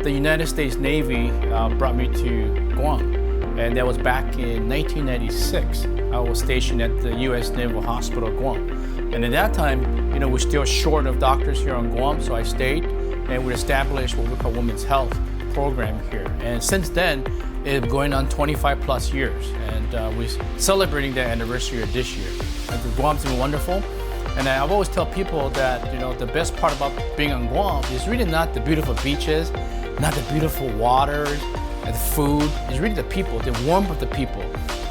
the United States Navy brought me to Guam, and that was back in 1996. I was stationed at the U.S. Naval Hospital, Guam. And at that time, we're still short of doctors here on Guam, so I stayed, and we established what we call Women's Health program here. And since then, it's going on 25 plus years, and we're celebrating the anniversary of this year. And Guam's been wonderful, and I've always tell people that the best part about being on Guam is really not the beautiful beaches, not the beautiful waters, and the food. It's really the people, the warmth of the people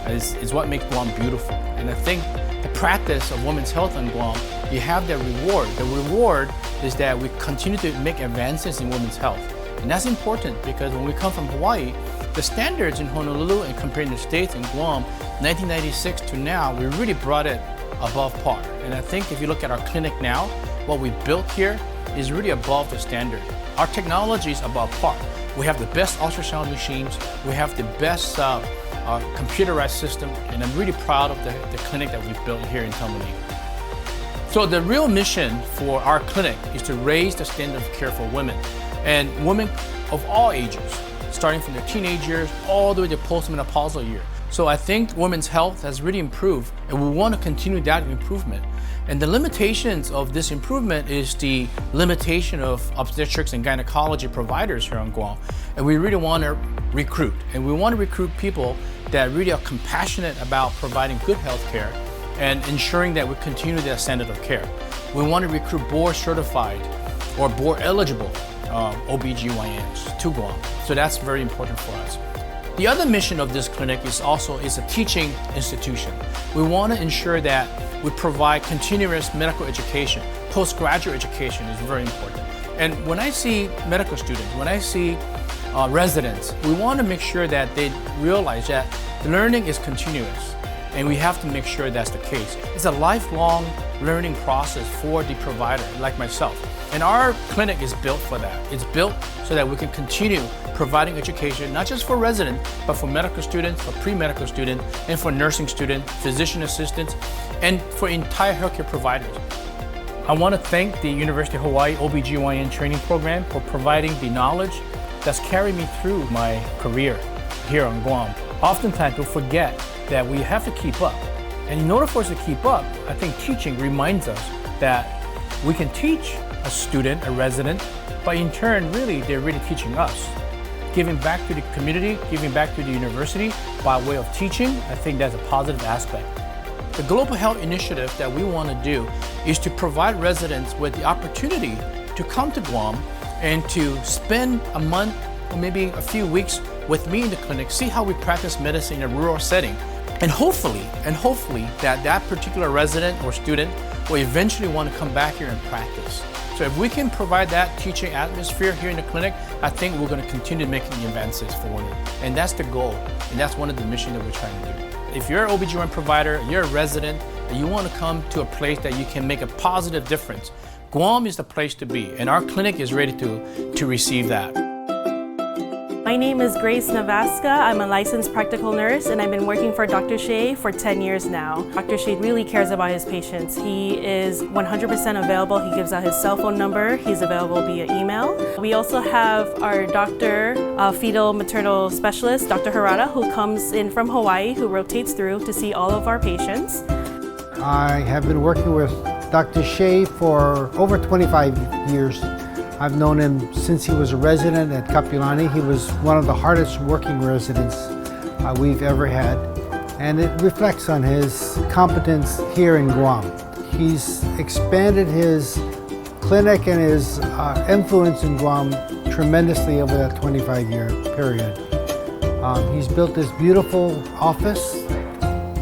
is what makes Guam beautiful. And I think the practice of women's health on Guam, you have that reward. The reward is that we continue to make advances in women's health. And that's important because when we come from Hawaii, the standards in Honolulu and comparing the States and Guam, 1996 to now, we really brought it above par. And I think if you look at our clinic now, what we built here is really above the standard. Our technology is above par. We have the best ultrasound machines. We have the best computerized system, and I'm really proud of the clinic that we've built here in Tamuning. So the real mission for our clinic is to raise the standard of care for women, and women of all ages, starting from their teenage years all the way to postmenopausal year. So I think women's health has really improved, and we want to continue that improvement. And the limitations of this improvement is the limitation of obstetrics and gynecology providers here on Guam. And we really want to recruit. And we want to recruit people that really are compassionate about providing good health care and ensuring that we continue that standard of care. We want to recruit board certified or board eligible OBGYNs to Guam. So that's very important for us. The other mission of this clinic is a teaching institution. We want to ensure that we provide continuous medical education. Postgraduate education is very important. And when I see medical students, when I see residents, we want to make sure that they realize that the learning is continuous, and we have to make sure that's the case. It's a lifelong learning process for the provider, like myself. And our clinic is built for that. It's built so that we can continue providing education, not just for residents, but for medical students, for pre-medical students, and for nursing students, physician assistants, and for entire healthcare providers. I want to thank the University of Hawaii OBGYN training program for providing the knowledge that's carried me through my career here on Guam. Oftentimes we forget that we have to keep up. And in order for us to keep up, I think teaching reminds us that we can teach a student, a resident, but in turn, really, they're really teaching us. Giving back to the community, giving back to the university by way of teaching, I think that's a positive aspect. The global health initiative that we want to do is to provide residents with the opportunity to come to Guam and to spend a month or maybe a few weeks with me in the clinic, see how we practice medicine in a rural setting. And hopefully that particular resident or student will eventually want to come back here and practice. So if we can provide that teaching atmosphere here in the clinic, I think we're going to continue making the advances for women. And that's the goal, and that's one of the missions that we're trying to do. If you're an OBGYN provider, you're a resident, and you want to come to a place that you can make a positive difference, Guam is the place to be, and our clinic is ready to receive that. My name is Grace Navaska. I'm a licensed practical nurse, and I've been working for Dr. Shieh for 10 years now. Dr. Shieh really cares about his patients. He is 100% available. He gives out his cell phone number. He's available via email. We also have our doctor, fetal maternal specialist, Dr. Harada, who comes in from Hawaii, who rotates through to see all of our patients. I have been working with Dr. Shieh for over 25 years. I've known him since he was a resident at Kapilani. He was one of the hardest working residents we've ever had, and it reflects on his competence here in Guam. He's expanded his clinic and his influence in Guam tremendously over that 25-year period. He's built this beautiful office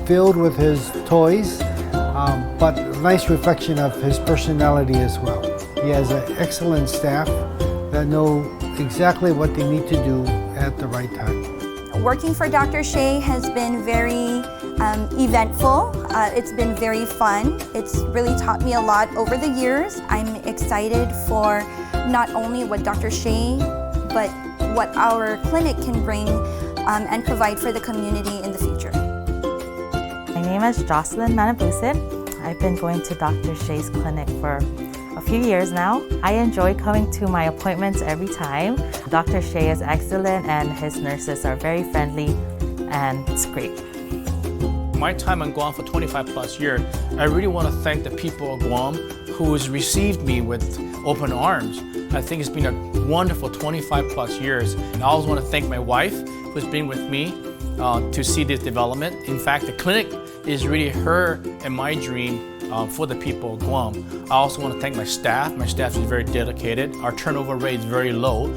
filled with his toys, but a nice reflection of his personality as well. He has an excellent staff that know exactly what they need to do at the right time. Working for Dr. Shieh has been very eventful. It's been very fun. It's really taught me a lot over the years. I'm excited for not only what Dr. Shieh, but what our clinic can bring and provide for the community in the future. My name is Jocelyn Manabusit. I've been going to Dr. Shieh's clinic for a few years now. I enjoy coming to my appointments every time. Dr. Shieh is excellent and his nurses are very friendly and it's great. My time in Guam for 25 plus years, I really want to thank the people of Guam who has received me with open arms. I think it's been a wonderful 25 plus years. And I also want to thank my wife who's been with me to see this development. In fact, the clinic is really her and my dream for the people of Guam. I also want to thank my staff. My staff is very dedicated. Our turnover rate is very low.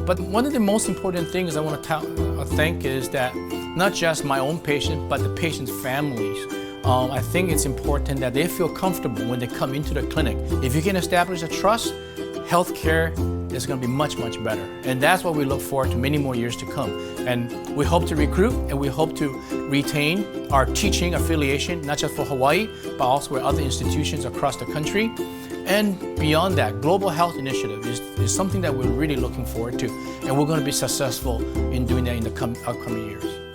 But one of the most important things I want to thank is that not just my own patients, but the patients' families. I think it's important that they feel comfortable when they come into the clinic. If you can establish a trust, healthcare is going to be much, much better. And that's what we look forward to many more years to come. And we hope to recruit and we hope to retain our teaching affiliation, not just for Hawaii, but also with other institutions across the country. And beyond that, Global Health Initiative is something that we're really looking forward to. And we're going to be successful in doing that in the upcoming years.